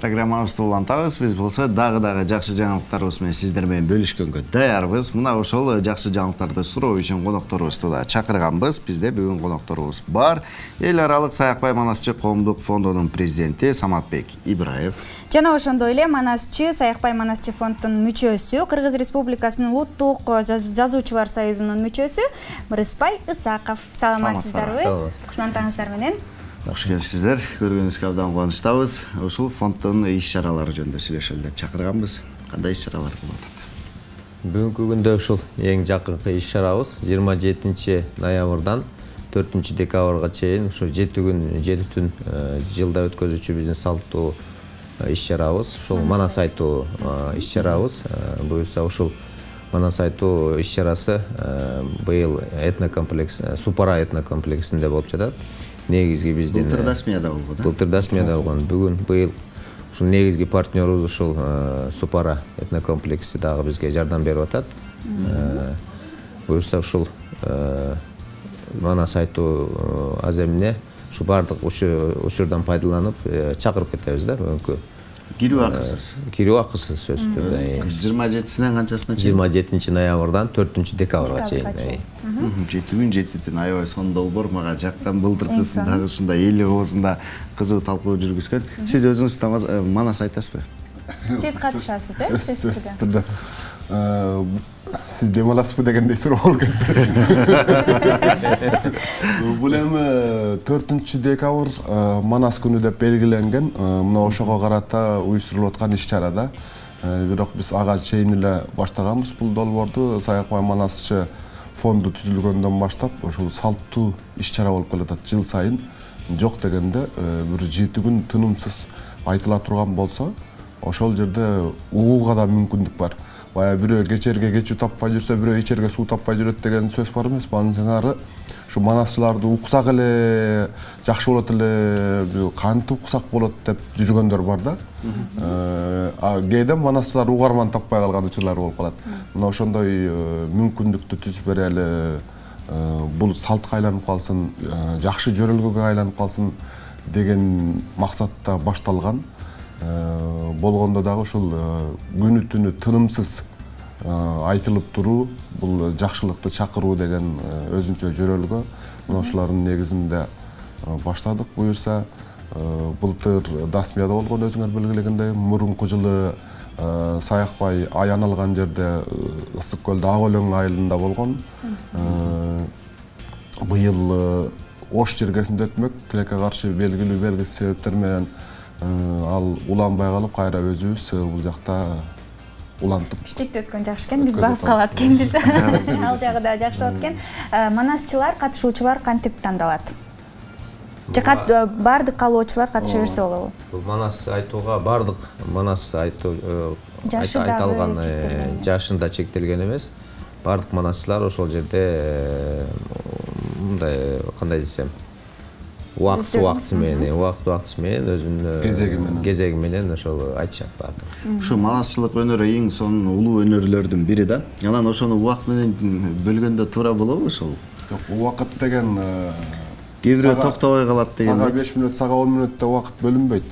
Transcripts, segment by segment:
Программабызды улантабыз. Биз болсо дагы жакшы жаңылыктарыбыз менен сиздер менен бөлүшкөнгө даярбыз. Мына ошол жакшы жаңылыктарды суроо үчүн конокторубузду да чакырганбыз. Бизде бүгүн конокторубуз бар. Эл аралык Саякбай Манасчы коомдук фондунун президенти Саматбек Ибраев. Жана ошондой эле Манасчы Саякбай Манасчы фондунун мүчөсү, Кыргыз Республикасынын Улуттук жазуучулар союзунун мүчөсү Мырыспай Ысаков. Саламатсыздарбы? Кутмандыгыңыздар менен. Кош келипсиздер. Көргөнүбүзгө абдан кубанычтабыз. Ушул фонддун иш-чаралары жөнүндө сүйлөшөлү деп чакырганбыз. Кандай иш-чаралар болуп атат? Бүгүнкү күндө ушул эң жакынкы иш-чарабыз 27-ноябрдан 4-декабрга чейин ушу 7 күн 7 түн жылда өткөзүүчү биздин салттуу иш-чарабыз. Ушул Манас айтуу иш-чарабыз. Буюрса ушул Манас айтуу иш-чарасы быйыл этнокомплекс, Супара этнокомплексинде болуп жатат. Негизги биздин Былтыр Смияда болгон. Былтыр Смияда болгон. Бүгүн быйыл ушул негизги партнерубуз ушул Супара этнокомплекси дагы бизге жардам берип атат. Буюрса ушул Манас айтуу аземине ушу бардык учурдан пайдаланып чакырып кетебиз да бүгүнкү. Кирүү акысыз. Кирүү акысыз сөзсүз түрдө. 27-синен канчасына чейин? 27-ноябрдан 4-декабрга чейин. 7 күн 7 түн аябай сонун долбоор мага жактан былтыркысын дагы ушундай эл оозунда кызуу талкуу жүргүзгөн. Сиз өзүңүз Манас айтасызбы? Сиз катышасыз, э? Сөзсүз түрдө. Сиз дем аласызбы дегендей суроо болуп кетти. Бул эми 4-декабр Манас күнү деп белгиленген. Мына ошого карата уюштурулуп аткан иш-чара да. Бирок биз ага чейин эле баштаганбыз бул долбоорду. Саякбай Манасчы фонду түзүлгөндөн баштап ошол салттуу иш-чара болуп келатат жыл сайын. Жок дегенде бир 7 күн тынымсыз айтыла турган болсо, ошол жерде угууга да мүмкүндүк бар. Бая бирөө кечерге кечүү таппай жүрсө, бирөө ичерге суу таппай жүрөт деген сөз бар эмес. Анын сыңары ушу манасчыларды уксак эле жакшы болот эле, кантип уксак болот деп жүргөндөр бар да. Кээде манасчылар угарман таппай калган учурлар болуп калат. Мына ошондой мүмкүндүктү түзүп берели, бул салтка айланып калсын, жакшы жөрөлгөгө айланып калсын деген максатта башталган. Болгондо дагы ушул күнү түнү тынымсыз айтылып туруу, бул жакшылыкты чакыруу деген өзүнчө жөрөлгө. Мына ушулардын негизинде баштадык. Буюрса былтыр Дасмияда болгон өзүңөр белгилегендей, мурунку жылы Саякбай аян алган жерде Ысык көлдө Ак өлөң айылында болгон. Быйыл Ош жергесинде өтмөк, тилекке каршы белгилүү белгисиз себептер менен ал уланбай калып, кайра өзүбүз бул жакта улантып. Биштикте өткөн жакшы экен, биз барып калат экенбиз. Ал жагы да жакшы болот экен. Манасчылар, катышуучулар кантип тандалат? Же бардык калоочулар катыша берсе болобу? Бул Манас айтууга бардык Манас айтуу айта алган жашында чектелген эмес. Бардык манасчылар ошол жерде мындай кандай десем, убакыт менен өзүнүн кезеги менен ошол айтышат баардыгы. Ушу манасчылык өнөрү эң сонун улуу өнөрлөрдүн бири да. Анан ошону убакыт менен бөлгөндө туура болобу ошол? Жок, убакыт деген кээ бирөө токтобой калат деген. Сага 5 мүнөт, сага 10 мүнөттө убакыт бөлүнбөйт.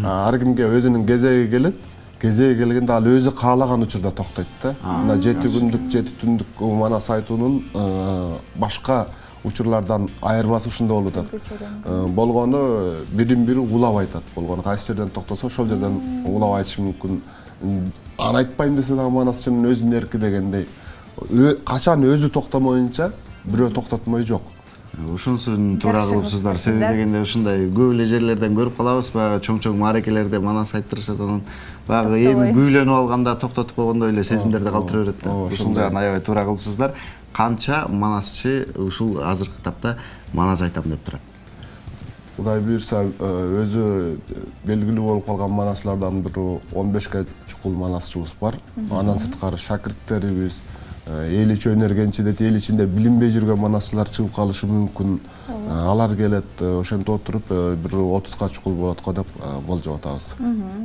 Ар кимге өзүнүн кезеги келет. Кезеги келгенде ал өзү каалаган учурда токтойт да. Мына 7 күндүк, 7 түндүк Манас айтуунун башка учурлардан айырмасы ушунда болуп атат. Болгону бирин-бири улап айтат. Болгону кайсы жерден токтосо ошол жерден улап айтышы мүмкүн. Аны айтпайм десе дагы манасчынын өзүнүн эрки дегендей. Качан өзү токтомоюнча бирөө токтотмой жок. Ушунусун туура кылыпсыздар. Себеби дегенде ушундай көп эле жерлерден көрүп калабыз, баягы чоң-чоң маарекелерде Манас айттырышат, анан баягы эми күүлөнүп алганда токтотуп койгондой эле сезимдерди калтыра берет да. Ушул жагын аябай туура кылыпсыздар. Канча манасчы ушул азыркы тапта Манас айтам деп турат? Кудай буйрса, өзү белгилүү болуп калган манасчылардан бир 15ке чукул манасчыбыз бар. Андан сырткары шакирттерибиз, эл ичи өнөргенчилет, эл ичинде билинбей жүргөн манасчылар чыгып калышы мүмкүн. Алар келет, ошентип отуруп бир 30га чукул болот го деп болжоп атабыз.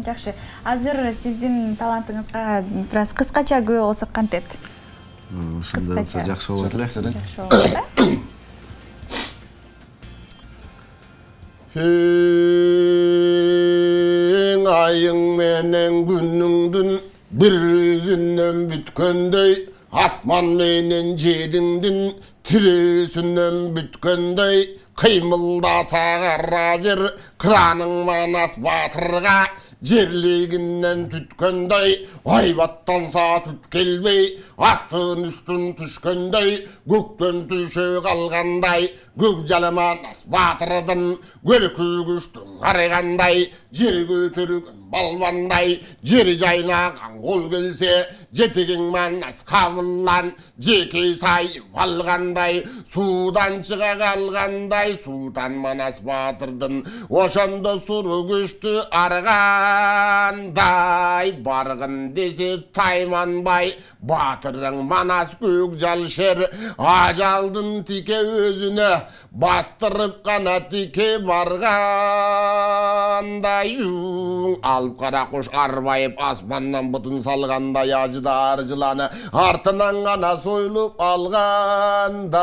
Жакшы. Азыр сиздин талантыңызга бир аз кыскача күбө болсок кантет? Ушундай болсо жакшы болот эле. Жакшы болот эле. айың менен күнүңдүн бир үзүнөн бүткөндөй, асман менен жериңдин тиресүнөн бүткөндөй, кыймылдаса кара жер кыраның Манас батырга жерлигинен түткөндөй, айбаттанса түт келбей, астын үстүн түшкөндөй, көктөн түшө калгандай, көк жалы Манас батырдын көлөкүл күчтүн арыгандай, жер көтөргөн балбандай, жери жайнаган кол келсе, жетигиң Манас кабыллан, жеке сайып алгандай, суудан чыга калгандай, суудан Манас батырдын ошондо суру күчтү аргандай, баргын десе тайманбай, батырың Манас көк жалшер, ажалдын тике өзүнө бастырып кана тике баргандай, алып кара куш арбайып асмандан бутун салгандай, ажыдар жыланы артынан гана сойлуп алгандай.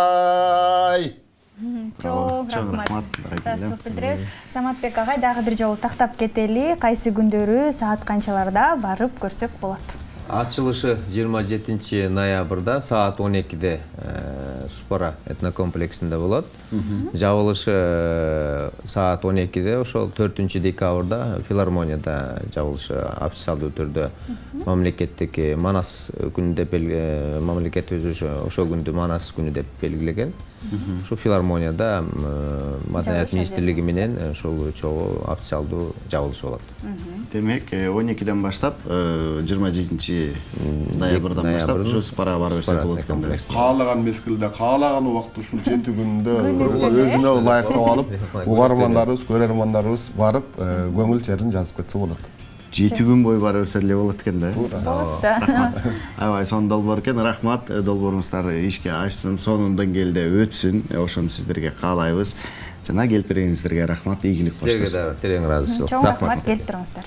Чоң рахмат. Расылып билдиребиз. Саматбек агай, дагы бир жолу тактап кетели. Кайсы күндөрү, саат канчаларда барып көрсөк болот? Ачылышы 27 ноябрда саат 12-де Супара этнокомплексинде болот. Жабылышы саат 12-де, ошол 4 декабрда филармонияда жабылышы официалдуу түрдө мамлекеттик Манас күнү мамлекет өзү ошол күндү Манас күнү деп белгилеген. Ошол филармонияда Маданият министрлиги менен ошол чогуу официалдуу жабылыш болот. Демек 12-ден баштап 27 ноябрдан баштап ушу Супарага барып берсек болот экен. Каалаган мезгилде, каалаган убакытта ушул 7 күндө өзүнө ылайыктап алып, угармандарыбыз, көрөрмандарыбыз барып, көңүл черин жазып кетсе болот. 7 күн бою барып берсе эле болот экен да. Болот. Аябай сонун долбоор экен. Рахмат, долбооруңуздар ишке ашсын, сонун деңгээлде өтсүн. Ошону сиздерге каалайбыз. Жана келип бергениңиздерге рахмат, ийгилик баштайбыз. Сиздерге да терең ыраазычылык. Чоң рахмат, келип туруңуздар.